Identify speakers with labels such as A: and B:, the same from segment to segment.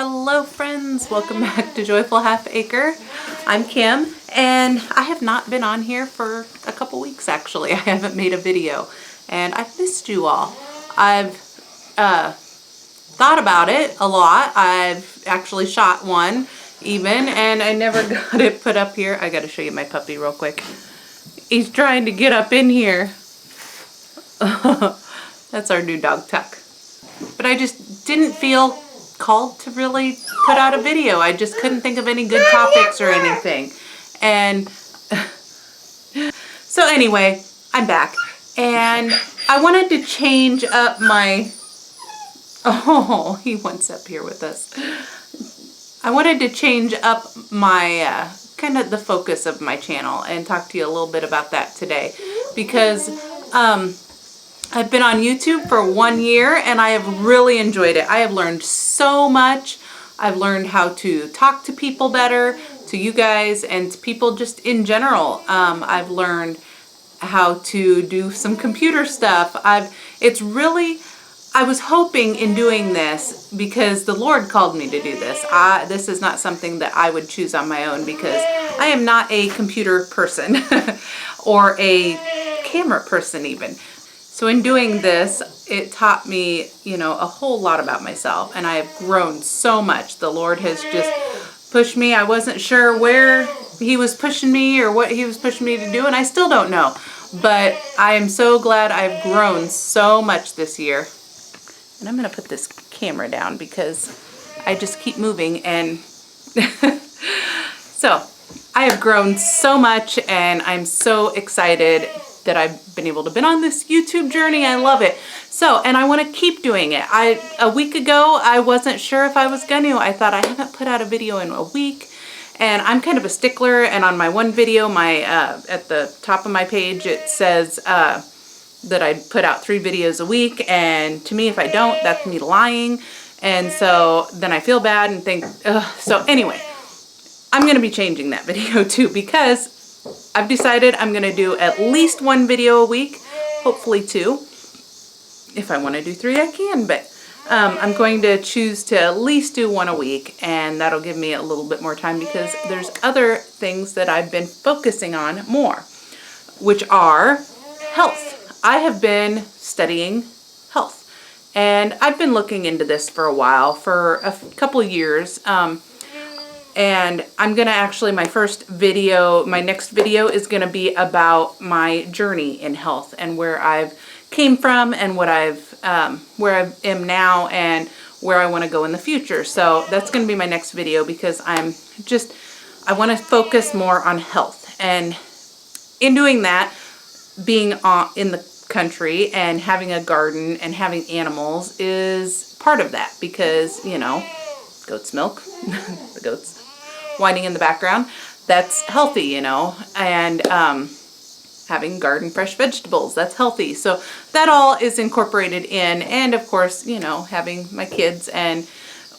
A: Hello friends, welcome back to Joyful Half Acre. I'm Kim and I have not been on here for a couple weeks actually. I haven't made a video and I've missed you all. I've thought about it a lot. I've actually shot one even and I never got it put up here. I gotta show you my puppy real quick. He's trying to get up in here. That's our new dog Tuck. But I just didn't feel called to really put out a video. I just couldn't think of any good topics or anything. And so anyway, I'm back. And I wanted to change up my... Oh, he wants up here with us. I wanted to change up my kind of the focus of my channel and talk to you a little bit about that today. Because I've been on YouTube for 1 year and I have really enjoyed it. I have learned so much. I've learned how to talk to people better, to you guys, and to people just in general. I've learned how to do some computer stuff. I was hoping in doing this, because the Lord called me to do this. This is not something that I would choose on my own because I am not a computer person or a camera person even. So in doing this, it taught me, a whole lot about myself, and I have grown so much. The Lord has just pushed me. I wasn't sure where He was pushing me or what He was pushing me to do, and I still don't know. But I am so glad I've grown so much this year. And I'm going to put this camera down because I just keep moving, and so I have grown so much, and I'm so excited that I've been able to been on this YouTube journey. I love it. So, and I want to keep doing it. A week ago, I wasn't sure if I was going to. I thought I haven't put out a video in a week, and I'm kind of a stickler. And on my one video, at the top of my page, it says that I put out 3 videos a week. And to me, if I don't, that's me lying. And so then I feel bad and think, ugh. So anyway, I'm going to be changing that video too, because I've decided I'm going to do at least 1 video a week, hopefully 2. If I want to do 3, I can, but I'm going to choose to at least do 1 a week, and that'll give me a little bit more time because there's other things that I've been focusing on more, which are health. I have been studying health, and I've been looking into this for a while, for a couple years. And I'm going to actually, my next video is going to be about my journey in health and where I've came from and what where I am now and where I want to go in the future. So that's going to be my next video because I want to focus more on health. And in doing that, being in the country and having a garden and having animals is part of that because, goat's milk, the goats whining in the background, that's healthy, and having garden fresh vegetables, that's healthy. So that all is incorporated in, and of course, having my kids and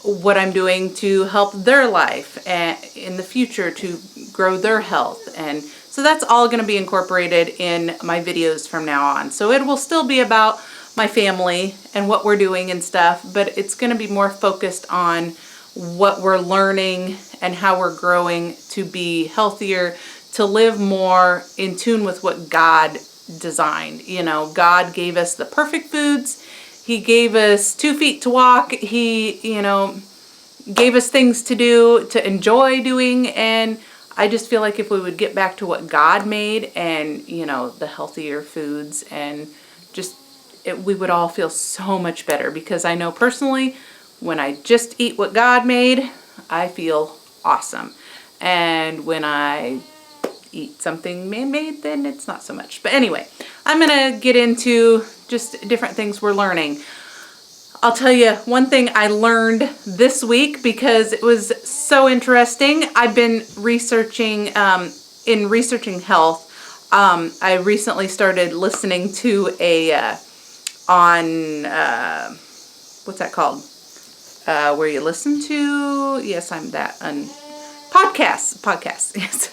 A: what I'm doing to help their life and in the future to grow their health. And so that's all going to be incorporated in my videos from now on. So it will still be about my family and what we're doing and stuff, but it's going to be more focused on what we're learning and how we're growing to be healthier, to live more in tune with what God designed. God gave us the perfect foods. He gave us 2 feet to walk. He, gave us things to do, to enjoy doing. And I just feel like if we would get back to what God made and, the healthier foods and we would all feel so much better, because I know personally, when I just eat what God made, I feel awesome. And when I eat something man-made, then it's not so much. But anyway, I'm going to get into just different things we're learning. I'll tell you one thing I learned this week because it was so interesting. I've been researching, in researching health, I recently started listening to what's that called? Where you listen to, yes, podcasts, yes.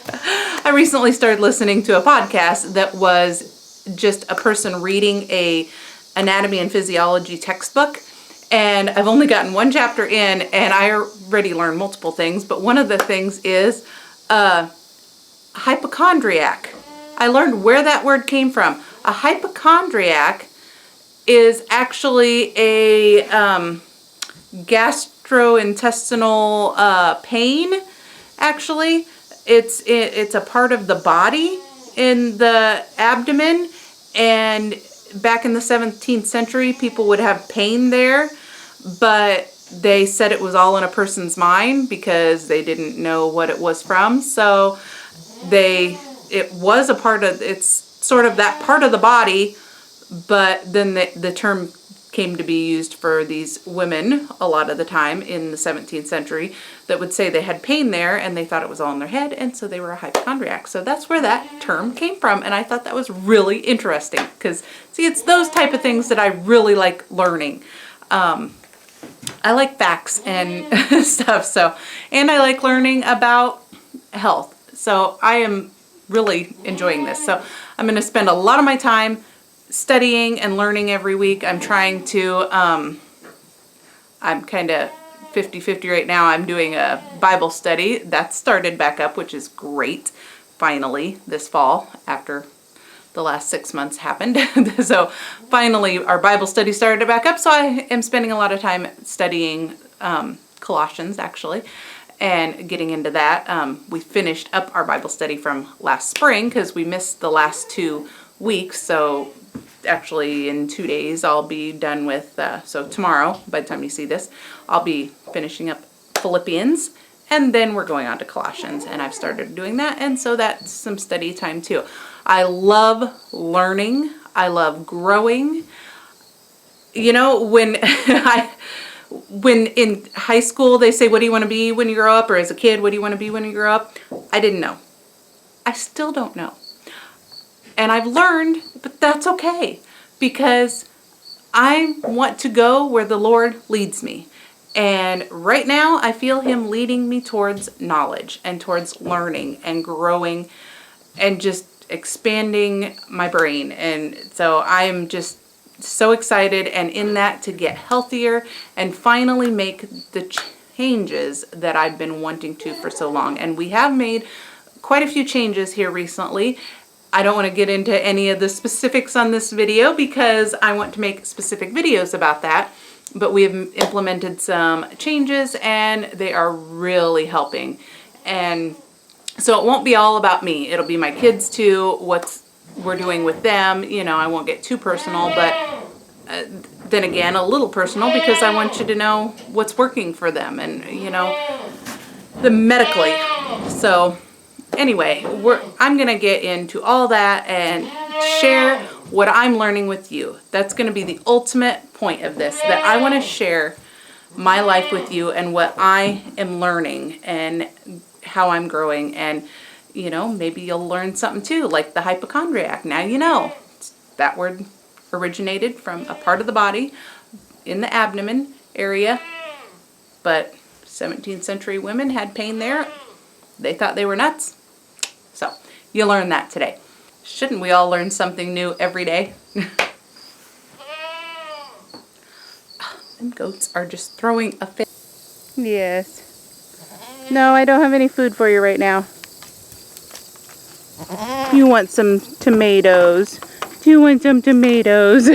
A: I recently started listening to a podcast that was just a person reading a anatomy and physiology textbook, And I've only gotten one chapter in, and I already learned multiple things, but one of the things is hypochondriac. I learned where that word came from. A hypochondriac is actually a gastrointestinal pain, actually. It's a part of the body in the abdomen, and back in the 17th century, people would have pain there, but they said it was all in a person's mind because they didn't know what it was from. So it was a part of, it's sort of that part of the body, but then the term came to be used for these women a lot of the time in the 17th century that would say they had pain there and they thought it was all in their head, and so they were a hypochondriac. So that's where that term came from, and I thought that was really interesting because, see, it's those type of things that I really like learning. I like facts and stuff, so, and I like learning about health. So I am really enjoying this. So I'm going to spend a lot of my time studying and learning every week. I'm trying to, I'm kind of 50-50 right now. I'm doing a Bible study. That started back up, which is great, finally, this fall, after the last 6 months happened. So finally, our Bible study started back up, so I am spending a lot of time studying Colossians, actually, and getting into that. We finished up our Bible study from last spring because we missed the last 2 weeks, so actually in 2 days I'll be done with, so tomorrow, by the time you see this, I'll be finishing up Philippians, and then we're going on to Colossians, and I've started doing that, and so that's some study time too. I love learning. I love growing. You know, when in high school they say, what do you want to be when you grow up? Or as a kid, what do you want to be when you grow up? I didn't know. I still don't know. And I've learned, but that's okay, because I want to go where the Lord leads me. And right now I feel Him leading me towards knowledge and towards learning and growing and just expanding my brain. And so I'm just so excited, and in that, to get healthier and finally make the changes that I've been wanting to for so long. And we have made quite a few changes here recently. I don't want to get into any of the specifics on this video because I want to make specific videos about that, but we have implemented some changes and they are really helping. And so it won't be all about me. It'll be my kids too, what we're doing with them. You know, I won't get too personal, but then again, a little personal, because I want you to know what's working for them and, you know, the medically. So anyway, I'm going to get into all that and share what I'm learning with you. That's going to be the ultimate point of this, that I want to share my life with you and what I am learning and how I'm growing. And, you know, maybe you'll learn something too, like the hypochondriac. Now you know. That word originated from a part of the body in the abdomen area, but 17th century women had pain there. They thought they were nuts. So you learn that today. Shouldn't we all learn something new every day? And goats are just throwing a fit. Yes. No, I don't have any food for you right now. You want some tomatoes. Do you want some tomatoes?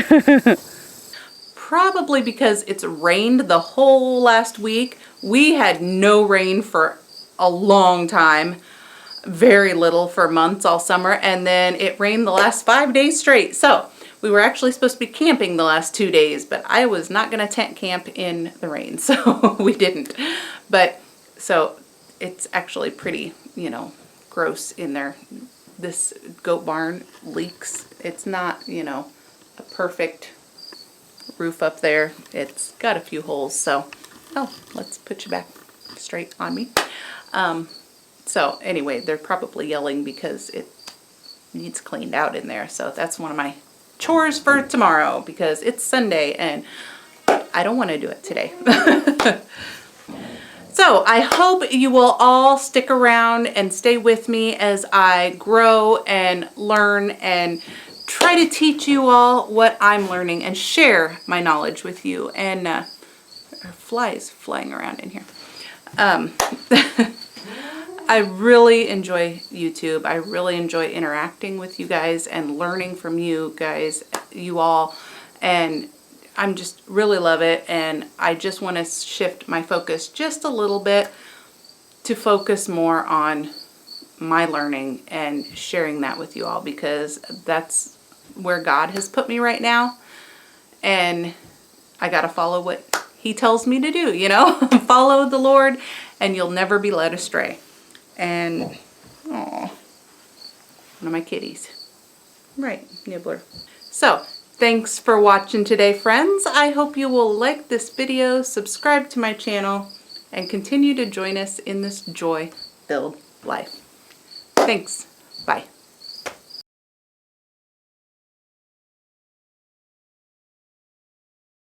A: Probably because it's rained the whole last week. We had no rain for a long time. Very little for months all summer, and then it rained the last 5 days straight. So we were actually supposed to be camping the last 2 days, but I was not going to tent camp in the rain, so we didn't. But so it's actually pretty, you know, gross in there. This goat barn leaks. It's not, you know, a perfect roof up there. It's got a few holes, so let's put you back straight on me. So anyway, they're probably yelling because it needs cleaned out in there. So that's one of my chores for tomorrow, because it's Sunday and I don't want to do it today. So I hope you will all stick around and stay with me as I grow and learn and try to teach you all what I'm learning and share my knowledge with you. And are flies flying around in here. I really enjoy YouTube. I really enjoy interacting with you guys and learning from you guys, you all, and I'm just really love it. And I just want to shift my focus just a little bit to focus more on my learning and sharing that with you all, because that's where God has put me right now, and I got to follow what He tells me to do, you know. Follow the Lord and you'll never be led astray. And oh, one of my kitties, right, Nibbler. So thanks for watching today, friends. I hope you will like this video, subscribe to my channel, and continue to join us in this joy-filled life. Thanks. Bye.